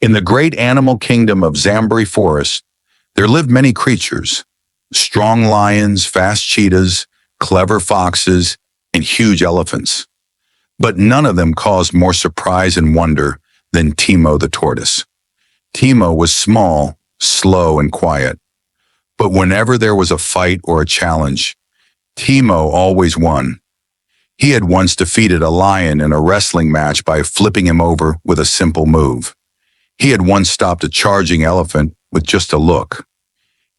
In the great animal kingdom of Zambari Forest, there lived many creatures: strong lions, fast cheetahs, clever foxes, and huge elephants. But none of them caused more surprise and wonder than Timo the Tortoise. Timo was small, slow, and quiet. But whenever there was a fight or a challenge, Timo always won. He had once defeated a lion in a wrestling match by flipping him over with a simple move. He had once stopped a charging elephant with just a look.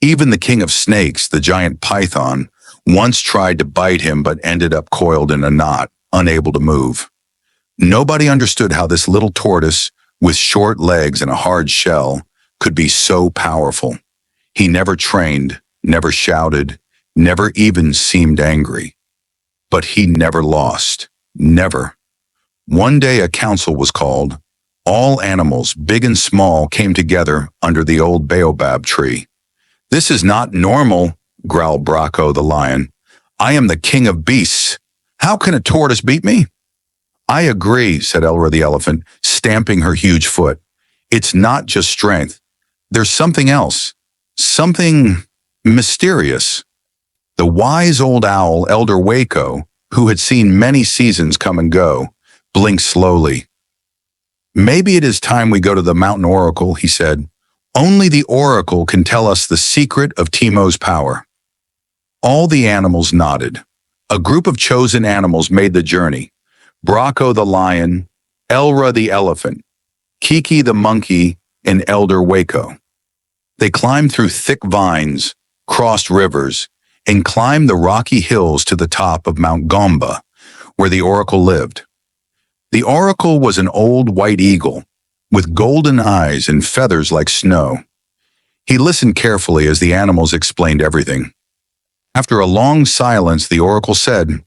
Even the king of snakes, the giant python, once tried to bite him but ended up coiled in a knot, unable to move. Nobody understood how this little tortoise, with short legs and a hard shell, could be so powerful. He never trained, never shouted, never even seemed angry. But he never lost. Never. One day a council was called. All animals, big and small, came together under the old baobab tree. "This is not normal," growled Braco the lion. "I am the king of beasts. How can a tortoise beat me?" "I agree," said Elra the elephant, stamping her huge foot. "It's not just strength. There's something else. Something mysterious." The wise old owl, Elder Waco, who had seen many seasons come and go, blinked slowly. "Maybe it is time we go to the mountain oracle," he said. "Only the oracle can tell us the secret of Timo's power." All the animals nodded. A group of chosen animals made the journey: Braco the lion, Elra the elephant, Kiki the monkey, and Elder Waco. They climbed through thick vines, crossed rivers, and climbed the rocky hills to the top of Mount Gomba, where the oracle lived. The oracle was an old white eagle, with golden eyes and feathers like snow. He listened carefully as the animals explained everything. After a long silence, the oracle said,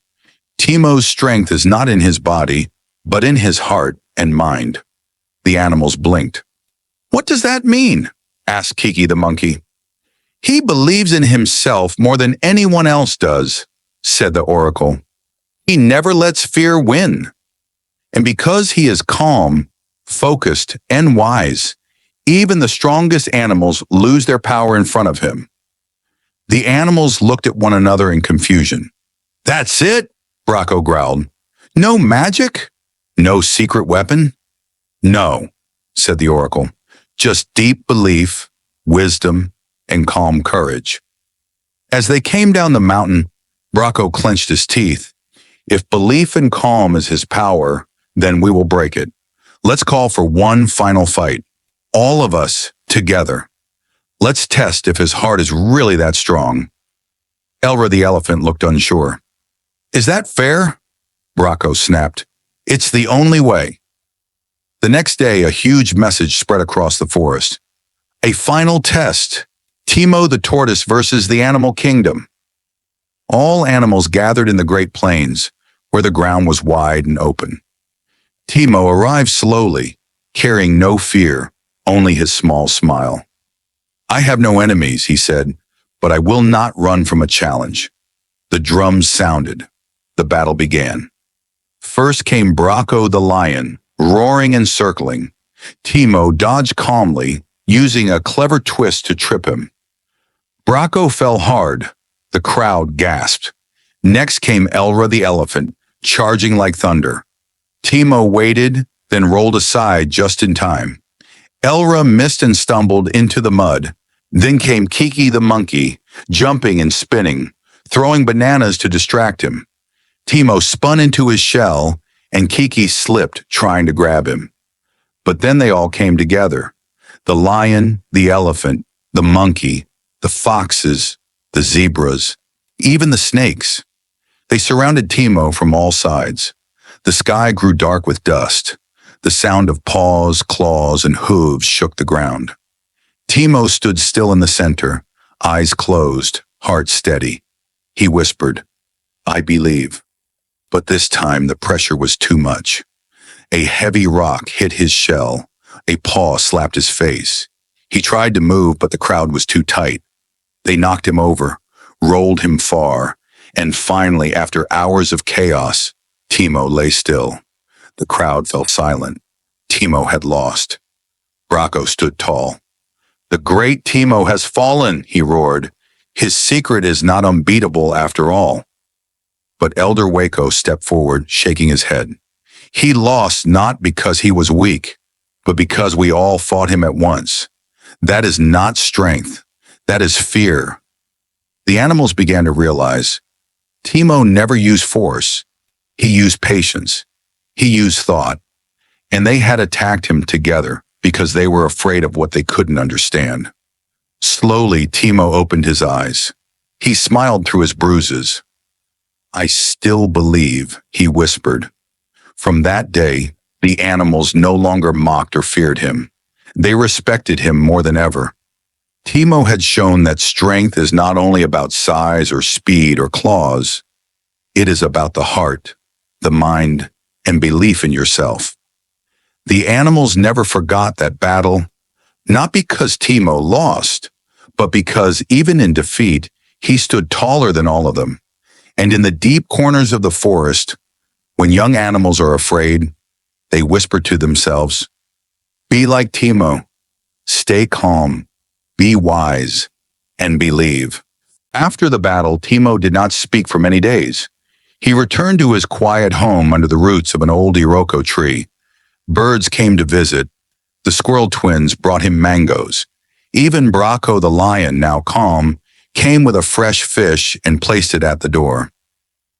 "Timo's strength is not in his body, but in his heart and mind." The animals blinked. "What does that mean?" asked Kiki the monkey. "He believes in himself more than anyone else does," said the oracle. "He never lets fear win. And because he is calm, focused, and wise, even the strongest animals lose their power in front of him." The animals looked at one another in confusion. "That's it?" Braco growled. "No magic? No secret weapon?" "No," said the oracle. "Just deep belief, wisdom, and calm courage." As they came down the mountain, Braco clenched his teeth. "If belief and calm is his power, then we will break it. Let's call for one final fight. All of us, together. Let's test if his heart is really that strong." Elra the elephant looked unsure. "Is that fair?" Braco snapped. "It's the only way." The next day, a huge message spread across the forest. A final test. Timo the Tortoise versus the animal kingdom. All animals gathered in the Great Plains, where the ground was wide and open. Timo arrived slowly, carrying no fear, only his small smile. "I have no enemies," he said, "but I will not run from a challenge." The drums sounded. The battle began. First came Braco the lion, roaring and circling. Timo dodged calmly, using a clever twist to trip him. Braco fell hard. The crowd gasped. Next came Elra the elephant, charging like thunder. Timo waited, then rolled aside just in time. Elra missed and stumbled into the mud. Then came Kiki the monkey, jumping and spinning, throwing bananas to distract him. Timo spun into his shell, and Kiki slipped, trying to grab him. But then they all came together. The lion, the elephant, the monkey, the foxes, the zebras, even the snakes. They surrounded Timo from all sides. The sky grew dark with dust. The sound of paws, claws, and hooves shook the ground. Timo stood still in the center, eyes closed, heart steady. He whispered, "I believe." But this time the pressure was too much. A heavy rock hit his shell. A paw slapped his face. He tried to move, but the crowd was too tight. They knocked him over, rolled him far, and finally, after hours of chaos, Timo lay still. The crowd fell silent. Timo had lost. Bracco stood tall. The great Timo has fallen, he roared. His secret is not unbeatable after all. But Elder Waco stepped forward, shaking his head. He lost not because he was weak, but because we all fought him at once. That is not strength. That is fear. The animals began to realize Timo never used force. He used patience. He used thought. And they had attacked him together because they were afraid of what they couldn't understand. Slowly, Timo opened his eyes. He smiled through his bruises. I still believe, he whispered. From that day, the animals no longer mocked or feared him. They respected him more than ever. Timo had shown that strength is not only about size or speed or claws. It is about the heart, the mind, and belief in yourself. The animals never forgot that battle, not because Timo lost, but because even in defeat, he stood taller than all of them. And in the deep corners of the forest, when young animals are afraid, they whisper to themselves, be like Timo, stay calm, be wise, and believe. After the battle, Timo did not speak for many days. He returned to his quiet home under the roots of an old Iroko tree. Birds came to visit. The squirrel twins brought him mangoes. Even Bracco the lion, now calm, came with a fresh fish and placed it at the door.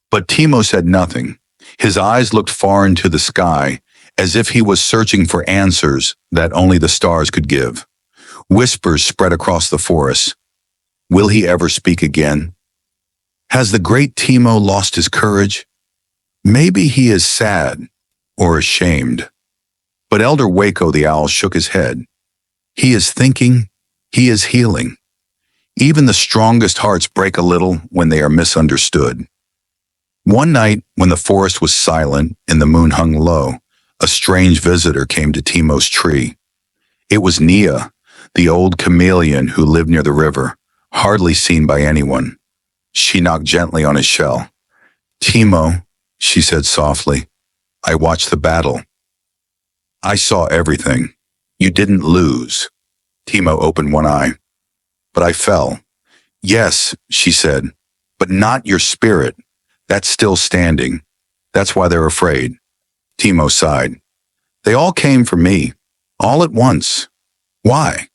But Timo said nothing. His eyes looked far into the sky, as if he was searching for answers that only the stars could give. Whispers spread across the forest. Will he ever speak again? Has the great Timo lost his courage? Maybe he is sad or ashamed. But Elder Waco the owl shook his head. He is thinking, he is healing. Even the strongest hearts break a little when they are misunderstood. One night, when the forest was silent and the moon hung low, a strange visitor came to Timo's tree. It was Nia, the old chameleon who lived near the river, hardly seen by anyone. She knocked gently on his shell. Timo, she said softly, I watched the battle. I saw everything. You didn't lose. Timo opened one eye. But I fell. Yes, she said, but not your spirit. That's still standing. That's why they're afraid. Timo sighed. They all came for me, all at once. Why?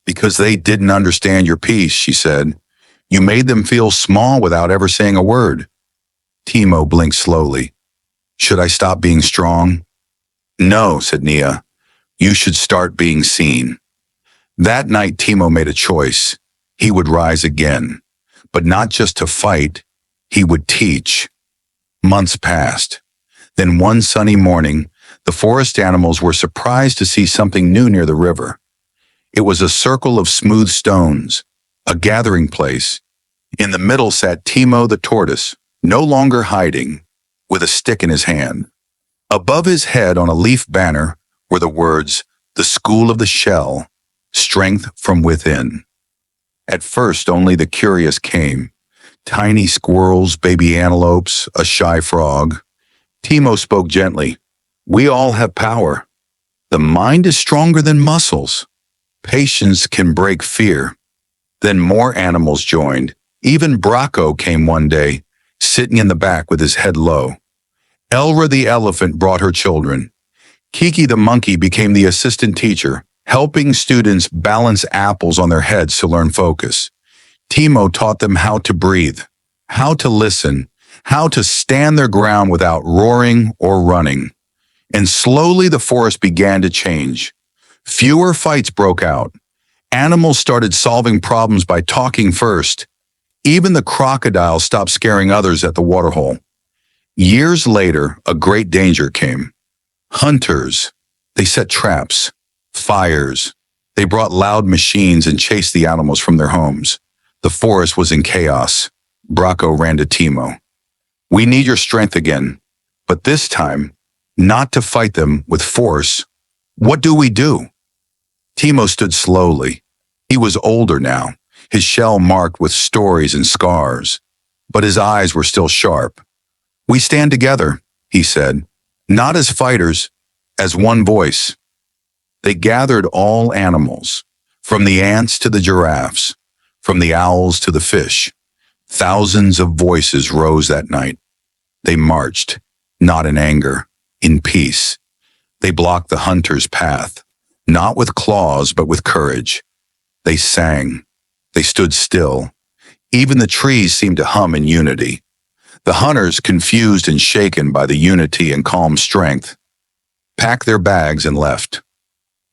Because they didn't understand your peace, she said. You made them feel small without ever saying a word. Timo blinked slowly. Should I stop being strong? No, said Nia. You should start being seen. That night, Timo made a choice. He would rise again, but not just to fight. He would teach. Months passed. Then one sunny morning, the forest animals were surprised to see something new near the river. It was a circle of smooth stones, a gathering place. In the middle sat Timo the Tortoise, no longer hiding, with a stick in his hand. Above his head on a leaf banner were the words, The School of the Shell, Strength from Within. At first, only the curious came. Tiny squirrels, baby antelopes, a shy frog. Timo spoke gently. We all have power. The mind is stronger than muscles. Patience can break fear. Then more animals joined. Even Bracco came one day, sitting in the back with his head low. Elra the elephant brought her children. Kiki the monkey became the assistant teacher, helping students balance apples on their heads to learn focus. Timo taught them how to breathe, how to listen, how to stand their ground without roaring or running. And slowly the forest began to change. Fewer fights broke out. Animals started solving problems by talking first. Even the crocodile stopped scaring others at the waterhole. Years later, a great danger came. Hunters. They set traps. Fires. They brought loud machines and chased the animals from their homes. The forest was in chaos. Bracco ran to Timo. We need your strength again, but this time, not to fight them with force. What do we do? Timo stood slowly. He was older now, his shell marked with stories and scars, but his eyes were still sharp. We stand together, he said, not as fighters, as one voice. They gathered all animals, from the ants to the giraffes, from the owls to the fish. Thousands of voices rose that night. They marched, not in anger, in peace. They blocked the hunter's path, not with claws but with courage. They sang. They stood still. Even the trees seemed to hum in unity. The hunters, confused and shaken by the unity and calm strength, packed their bags and left.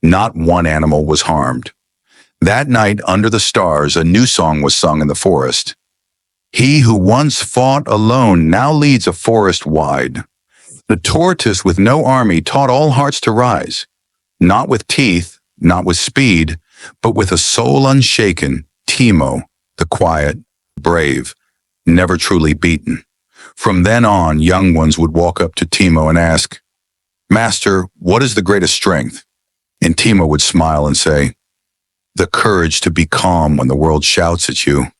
Not one animal was harmed. That night, under the stars, a new song was sung in the forest. He who once fought alone now leads a forest wide. The tortoise with no army taught all hearts to rise, not with teeth, not with speed, but with a soul unshaken. Timo, the quiet, brave, never truly beaten. From then on, young ones would walk up to Timo and ask, "Master, what is the greatest strength?" And Timo would smile and say, "The courage to be calm when the world shouts at you."